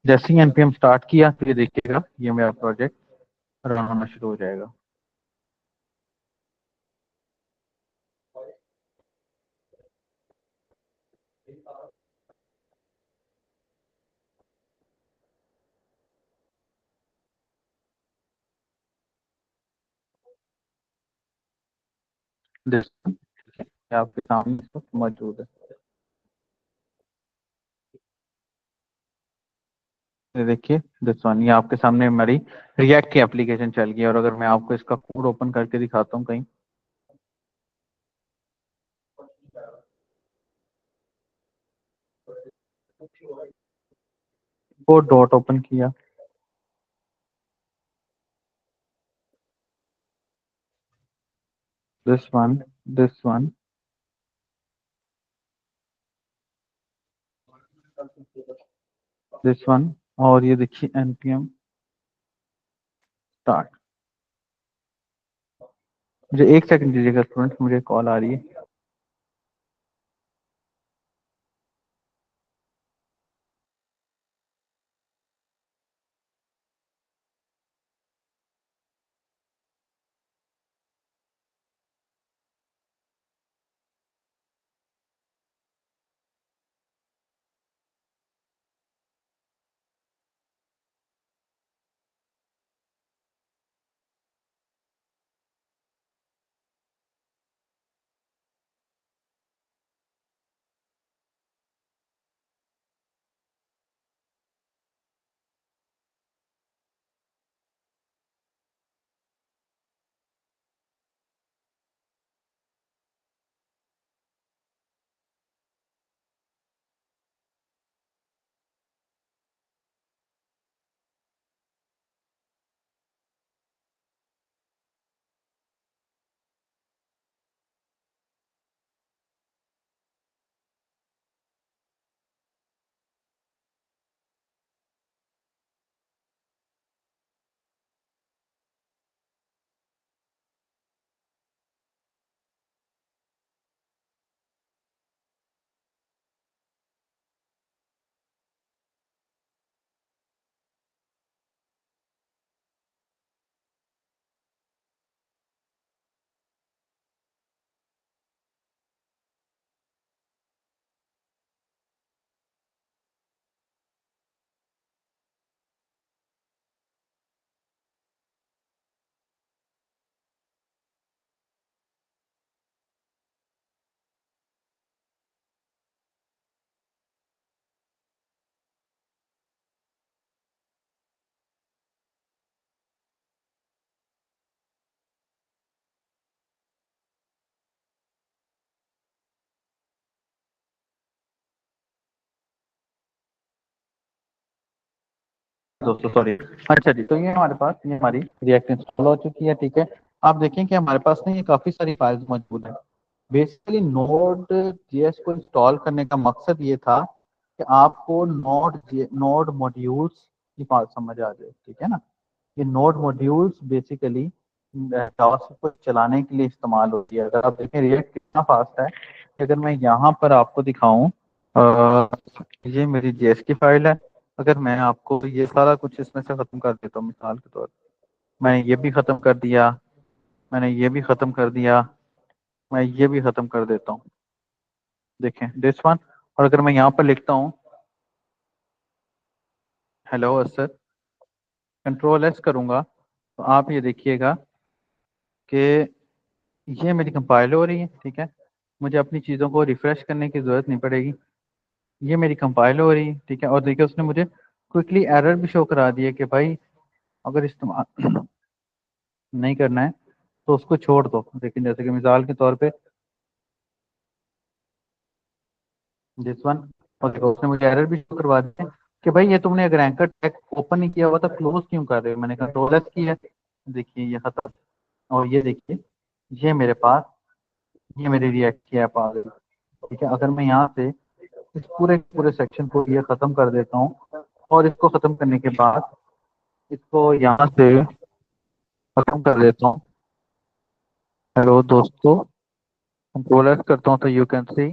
जैसे ही NPM स्टार्ट किया तो ये देखिएगा ये मेरा प्रोजेक्ट रन होना शुरू हो जाएगा। ये आपके सामने इस वक्त मौजूद है। ये देखिए दिस वन, ये आपके सामने हमारी रिएक्ट की एप्लीकेशन चल गई है। और अगर मैं आपको इसका कोड ओपन करके दिखाता हूँ कहीं, वो डॉट ओपन किया, this one, this one, this one, और ये देखिए NPM स्टार्ट। मुझे एक सेकंड दीजिएगा स्टूडेंट, मुझे कॉल आ रही है। दोस्तों सॉरी। अच्छा जी, तो ये हमारे पास ये हमारी रिएक्ट इंस्टॉल हो चुकी है। ठीक है, आप देखें कि हमारे पास ना ये काफी सारी फाइल्स मौजूद है। बेसिकली नोड जेएस को इंस्टॉल करने का मकसद ये था कि आपको नोड मॉड्यूल्स की बात समझ आ जाए। ठीक है ना, ये नोड मॉड्यूल्स बेसिकली जावास्क्रिप्ट को चलाने के लिए इस्तेमाल होती है। अगर आप देखें रिएक्ट कितना फास्ट है, अगर मैं यहाँ पर आपको दिखाऊं, ये मेरी जेएस की फाइल है। अगर मैं आपको ये सारा कुछ इसमें से खत्म कर देता हूँ मिसाल के तौर पर, मैंने ये भी खत्म कर दिया, मैंने ये भी खत्म कर दिया, मैं ये भी खत्म कर देता हूँ, देखें दिस वन। और अगर मैं यहाँ पर लिखता हूँ हेलो असर, कंट्रोल S करूंगा, तो आप ये देखिएगा कि ये मेरी कंपाइल हो रही है। ठीक है, मुझे अपनी चीज़ों को रिफ्रेश करने की ज़रूरत नहीं पड़ेगी, ये मेरी कंपाइल हो रही है। ठीक है, और देखिए उसने मुझे क्विकली एरर भी शो करा दिया कि भाई अगर इस्तेमाल नहीं करना है तो उसको छोड़ दो। लेकिन जैसे कि मिसाल के तौर पे दिस वन, और देखो उसने मुझे एरर भी शो करवा दिया कि भाई ये तुमने अगर एंकर टैग ओपन नहीं किया हुआ था क्लोज क्यों कर रहे हो। मैंने कंट्रोल S किया, देखिए ये खत्म। और ये देखिए ये मेरे पास ये मेरी रिएक्ट की ऐप आ गई। ठीक है, अगर मैं यहाँ से इस पूरे पूरे सेक्शन को ये खत्म कर देता हूँ और इसको खत्म करने के बाद इसको यहाँ से खत्म कर देता हूँ। हेलो दोस्तों, कंट्रोल एस करता हूँ तो यू कैन सी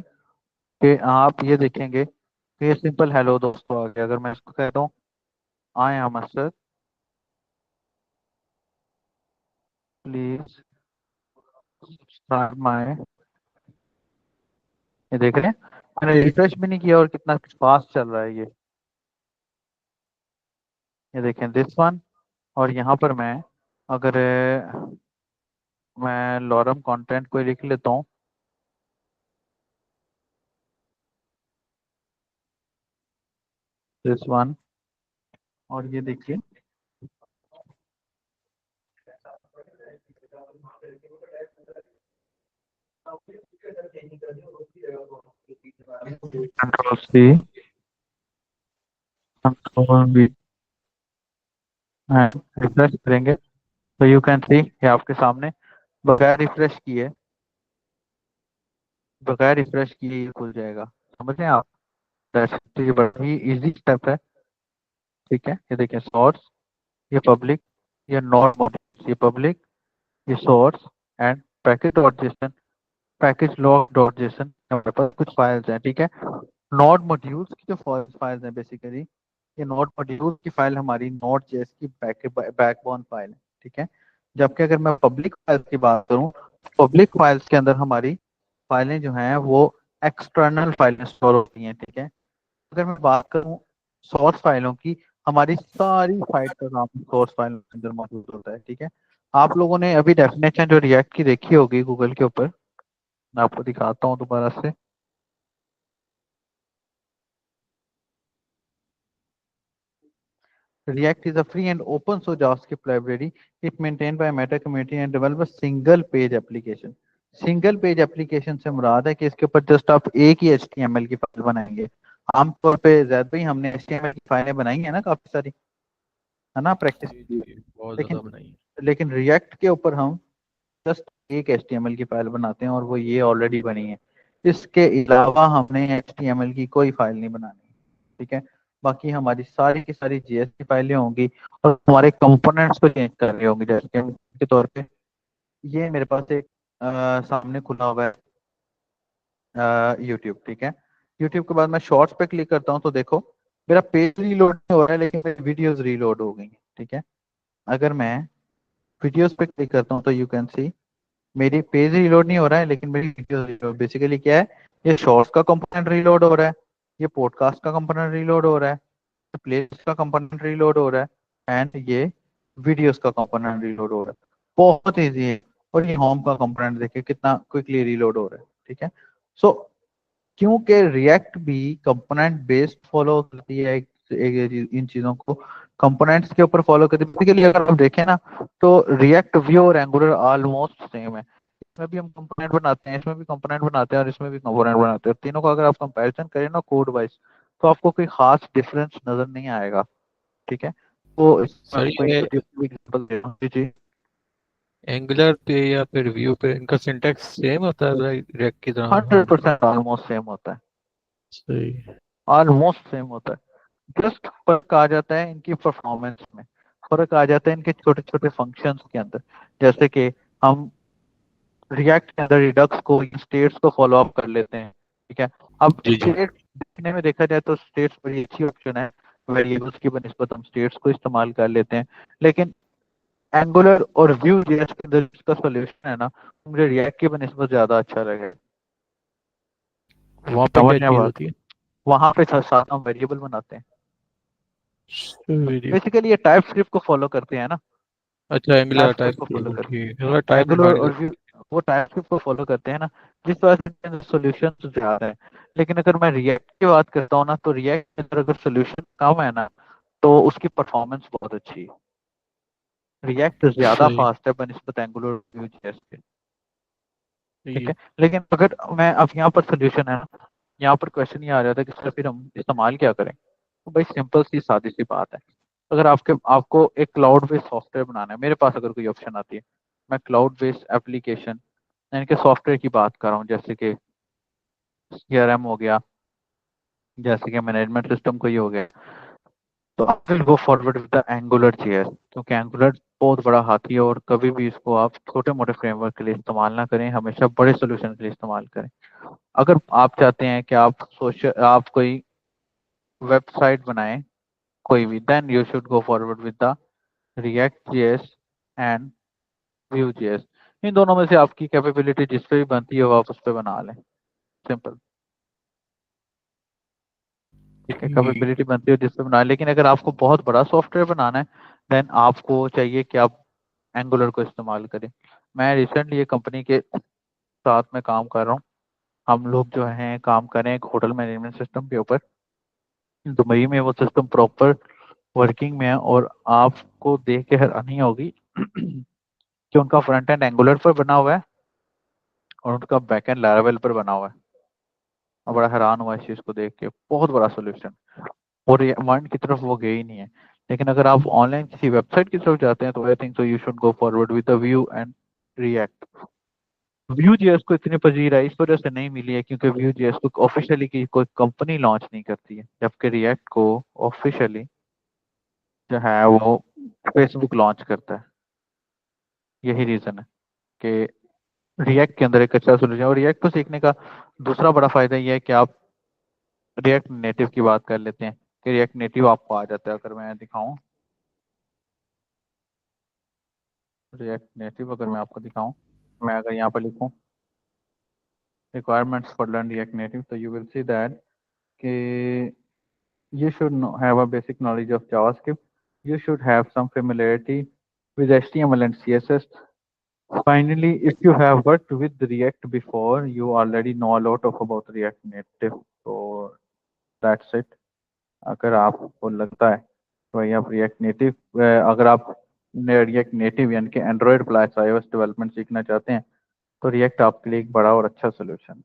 कि आप ये देखेंगे कि ये सिंपल हेलो दोस्तों आ गया। अगर मैं इसको कहता हूँ I am sir please start my, ये देख रहे हैं मैंने रिफ्रेश भी नहीं किया और कितना फास्ट चल रहा है ये देखें दिस वन। और यहाँ पर मैं अगर मैं लॉरम कंटेंट को लिख लेता हूँ, दिस वन, और ये देखिए control C control B refresh करेंगे तो यू कैन सी ये आपके सामने बगैर रिफ्रेश किए ये खुल जाएगा। समझ रहे हैं आप? तो ये बड़ा ही इजी स्टेप है। ठीक है, ये देखिए सोर्स, ये पब्लिक, ये नॉर्मल, ये पब्लिक, ये source end packet dot JSON, package log dot JSON, हमारे पास कुछ फाइल्स हैं। ठीक है, नोड मॉड्यूल्स की जो फाइल्स हैं बेसिकली, ये नोड मॉड्यूल की फाइल हमारी नोड जेएस की बैकबोन फाइल है। ठीक है, जबकि अगर मैं पब्लिक फाइल्स की बात करूं, पब्लिक फाइल्स के अंदर हमारी फाइलें जो हैं वो एक्सटर्नल फाइलें स्टोर होती हैं। ठीक है, अगर मैं बात करूं सोर्स फाइलों की, हमारी सारी फाइल का काम सोर्स फाइल के अंदर मौजूद होता है। ठीक है, आप लोगों ने अभी डेफिनेशन जो रिएक्ट की देखी होगी गूगल के ऊपर, मैं आपको दिखाता हूँ दोबारा से। React is a free and open source JavaScript library. It maintained by Meta community and develop a single page application. Single page application से मुराद है कि इसके ऊपर जस्ट आप एक ही HTML की फाइल बनाएंगे। आमतौर पे जैद भाई हमने HTML की फाइलें बनाई है ना काफी सारी, है ना, प्रैक्टिस जी की। जी बहुत लेकिन ज्यादा बनाई है। लेकिन रिएक्ट के ऊपर हम जस्ट एक HTML की फाइल बनाते हैं और वो ये ऑलरेडी बनी है। इसके अलावा हमने HTML की कोई फाइल नहीं बनानी। ठीक है, बाकी हमारी सारी की सारी JS की फाइलें होंगी और हमारे कंपोनेंट्स को चेंज कर रही होंगी। जैसे कि के तौर पे ये मेरे पास एक सामने खुला हुआ है यूट्यूब। ठीक है, यूट्यूब के बाद मैं शॉर्ट्स पे क्लिक करता हूँ तो देखो मेरा पेज रीलोड नहीं हो रहा है लेकिन मेरी वीडियोस रीलोड हो गई हैं। ठीक है, अगर मैं वीडियोस पे क्लिक करता हूँ तो यू कैन सी मेरी पेज रीलोड नहीं हो रहा है लेकिन मेरी वीडियो रीलोड। बेसिकली क्या है, ये शॉर्ट्स का कंपोनेंट रीलोड हो रहा है, ये पॉडकास्ट का कंपोनेंट रीलोड हो रहा है, प्लेलिस्ट का कंपोनेंट रीलोड हो रहा है एंड ये वीडियोस का कंपोनेंट रीलोड हो रहा है। बहुत इजी है। और ये होम का कंपोनेंट देखिए कितना क्विकली रीलोड हो रहा है। ठीक है, सो क्योंकि रिएक्ट भी कंपोनेंट बेस्ड फॉलो करती है इन चीजों को कंपोनेंट्स के ऊपर फॉलो करती है। बेसिकली अगर हम देखें ना तो रिएक्ट व्यू और एंगुलर ऑलमोस्ट सेम है। इसमें भी हम कंपोनेंट बनाते हैं, इसमें भी कंपोनेंट बनाते हैं और इसमें भी कंपोनेंट बनाते हैं। तीनों का अगर आप कंपैरिजन करें ना कोड वाइज तो आपको कोई खास डिफरेंस नजर नहीं आएगा। ठीक है, तो इसमें सर आपको एक ये एग्जांपल दे रहा हूँ। जी जी, एंगुलर पे या फिर व्यू पे इनका सिंटैक्स सेम होता है रिएक्ट की तरह? हाँ 100% ऑलमोस्ट सेम होता है, सही। ऑलमोस्ट सेम होता है। जस्ट फर्क आ जाता है इनकी परफॉर्मेंस में, फर्क आ जाता है इनके छोटे छोटे फंक्शंस के अंदर। जैसे कि हम रिएक्ट के अंदर रिडक्स को स्टेट्स को फॉलो अप कर लेते हैं। ठीक है, अब जी जी स्टेट देखने में देखा जाए तो स्टेट्स बड़ी अच्छी ऑप्शन है, वेरिएबल्स की बनिस्बत हम स्टेट्स को इस्तेमाल कर लेते हैं। लेकिन एंगुलर और व्यू जेएस के अंदर इसका सोल्यूशन है ना, मुझे रिएक्ट की बनिस्बत ज्यादा अच्छा लगे। वहाँ पे समझ क्या रहे हैं चीज़ बात? होती है? वहां पे साथ हम वेरिएबल बनाते हैं। सही। बेसिकली ये टाइप स्क्रिप्ट को फॉलो करते हैं ना, अच्छा टाइप एंगुलर टाइप स्क्रिप्ट को फॉलो स्क्रिप्ट, करते ठीक है, हैं, टाइप एंगुलर डिफाइन और कर। व्यू वो टाइप स्क्रिप्ट को फॉलो करते हैं ना, जिस वजह से सोल्यूशन ज्यादा है। लेकिन अगर मैं रिएक्ट की बात करता हूँ ना तो रिएक्ट के अंदर अगर सोल्यूशन कम है ना तो उसकी परफॉर्मेंस बहुत अच्छी है। रिएक्ट ज्यादा सही। फास्ट है बनस्बत एंगुलर व्यू जैसे। सही ठीक है। है, लेकिन अगर मैं अब यहाँ पर सोल्यूशन है ना, यहाँ पर क्वेश्चन ये आ जाता है कि इसका फिर हम इस्तेमाल क्या करें। तो भाई सिंपल सी सादी सी बात है, अगर आपको एक क्लाउड बेस्ड सॉफ्टवेयर बनाना है, मेरे पास अगर कोई ऑप्शन आती है, मैं क्लाउड बेस्ड एप्लीकेशन यानी कि सॉफ्टवेयर की बात कर रहा हूँ, जैसे कि CRM हो गया, जैसे कि मैनेजमेंट सिस्टम कोई हो गया, तो I will go forward with the angular JS, क्योंकि एंगुलर बहुत बड़ा हाथी है और कभी भी इसको आप छोटे मोटे फ्रेमवर्क के लिए इस्तेमाल ना करें, हमेशा बड़े सोल्यूशन के लिए इस्तेमाल करें। अगर आप चाहते हैं कि आप कोई वेबसाइट बनाएं कोई भी, then you should go forward with the React JS and Vue JS. इन दोनों में से आपकी कैपेबिलिटी जिस पे भी बनती है वो आप उस पे बना लें, सिंपल। ठीक है, ठीक। कैपेबिलिटी बनती है जिस पे बना लें। लेकिन अगर आपको बहुत बड़ा सॉफ्टवेयर बनाना है देन आपको चाहिए कि आप एंगुलर को इस्तेमाल करें। मैं रिसेंटली ये कंपनी के साथ में काम कर रहा हूँ, हम लोग जो हैं काम कर रहे हैं एक होटल मैनेजमेंट सिस्टम के ऊपर। दुबई में वो सिस्टम प्रॉपर वर्किंग में है और आपको देख के हैरानी होगी कि उनका फ्रंट एंड एंगुलर पर बना हुआ है और उनका बैक एंड लैरावेल पर बना हुआ है। और बड़ा हैरान हुआ इस चीज को देख के, बहुत बड़ा सोल्यूशन। और ये वर्ड की तरफ वो गए ही नहीं है। लेकिन अगर आप ऑनलाइन किसी वेबसाइट की तरफ जाते हैं तो I think so you should go forward with the view and react. Vue JS को इतनी पजीराई इस वजह से नहीं मिली है क्योंकि व्यू जेएस को ऑफिशियली की कोई कंपनी लॉन्च नहीं करती है, जबकि रिएक्ट को ऑफिशियली जो है वो फेसबुक लॉन्च करता है। यही रीजन है कि रिएक्ट के अंदर एक अच्छा सोल्यूशन। और रिएक्ट को सीखने का दूसरा बड़ा फायदा यह है कि आप रिएक्ट नेटिव की बात कर लेते हैं कि रिएक्ट नेटिव आपको आ जाता है। अगर मैं दिखाऊं रिएक्ट नेटिव, अगर मैं आपको दिखाऊं, मैं अगर यहाँ पर लिखूं requirements for learn react native, तो यू विल सी दैट कि you should have a basic knowledge of JavaScript. You should have some familiarity with HTML and CSS. Finally, if you have worked with React before, you already know a lot of about React Native. So that's it. अगर आपको लगता है तो भाई आप React Native, अगर आप React Native यानी कि Android प्लस iOS डेवलपमेंट सीखना चाहते हैं तो React आपके लिए एक बड़ा और अच्छा सोल्यूशन।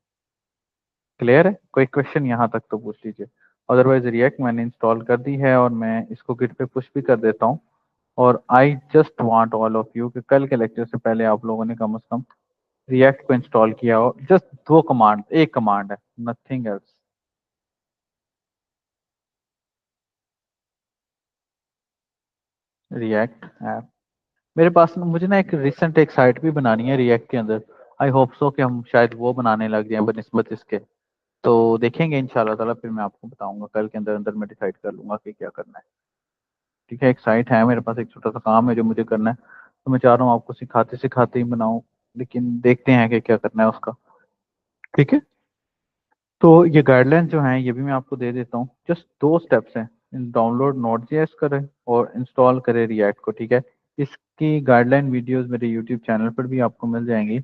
क्लियर है? कोई क्वेश्चन यहाँ तक तो पूछ लीजिए। अदरवाइज रिएक्ट मैंने इंस्टॉल कर दी है और मैं इसको गिट पे पुश भी कर देता हूँ। और I just want all of you कि कल के लेक्चर से पहले आप लोगों ने कम से कम रिएक्ट को इंस्टॉल किया हो। जस्ट दो कमांड, एक कमांड है, नथिंग एल्स। रिएक्ट ऐप मेरे पास मुझे ना एक रिसेंट एक साइट भी बनानी है रिएक्ट के अंदर। आई होप सो कि हम शायद वो बनाने लग जाए बनिस्बत इसके। तो देखेंगे इंशाल्लाह ताला, फिर मैं आपको बताऊंगा कल के अंदर अंदर मैं डिसाइड कर लूंगा कि क्या करना है। ठीक है, एक साइट है मेरे पास, एक छोटा सा काम है जो मुझे करना है, तो मैं चाह रहा हूँ आपको सिखाते सिखाते ही बनाऊं। लेकिन देखते हैं कि क्या करना है उसका। ठीक है, तो ये गाइडलाइंस जो हैं ये भी मैं आपको दे देता हूँ। जस्ट दो स्टेप्स हैं, डाउनलोड नोट जेएस करें और इंस्टॉल करें रिएक्ट को। ठीक है, इसकी गाइडलाइन वीडियोस मेरे यूट्यूब चैनल पर भी आपको मिल जाएंगी।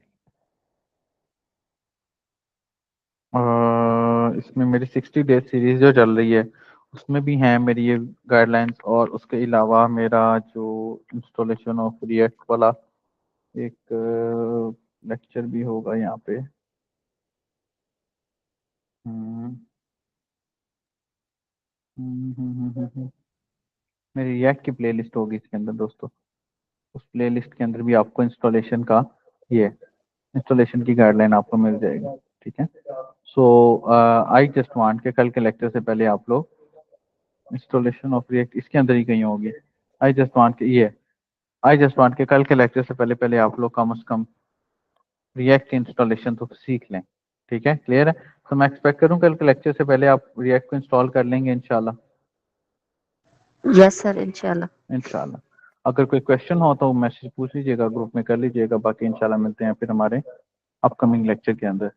इसमें मेरी 60 डेज सीरीज जो चल रही है उसमें भी हैं मेरी ये गाइडलाइंस, और उसके अलावा मेरा जो इंस्टॉलेशन ऑफ रिएक्ट वाला एक लेक्चर भी होगा यहाँ पे। हम्म, मेरी रिएक्ट की प्लेलिस्ट होगी इसके अंदर दोस्तों। उस प्लेलिस्ट के अंदर भी आपको इंस्टॉलेशन का ये इंस्टॉलेशन की गाइडलाइन आपको मिल जाएगी। ठीक है, सो आई जस्ट वांट के कल के लेक्चर से पहले आप लोग इंस्टॉलेशन ऑफ रिएक्ट इसके अंदर ही कहीं होगी। आई जस्ट वांट के ये आई जस्ट वांट के कल के लेक्चर से पहले पहले आप लोग कम से कम रिएक्ट इंस्टॉलेशन तो सीख लें। ठीक है, क्लियर है? तो मैं एक्सपेक्ट करूँ कल के लेक्चर से पहले आप रिएक्ट को इंस्टॉल कर लेंगे इंशाल्लाह। यस सर, इंशाल्लाह। इंशाल्लाह। अगर कोई क्वेश्चन हो तो मैसेज पूछ लीजिएगा, ग्रुप में कर लीजिएगा। बाकी इंशाल्लाह मिलते हैं फिर हमारे अपकमिंग लेक्चर के अंदर।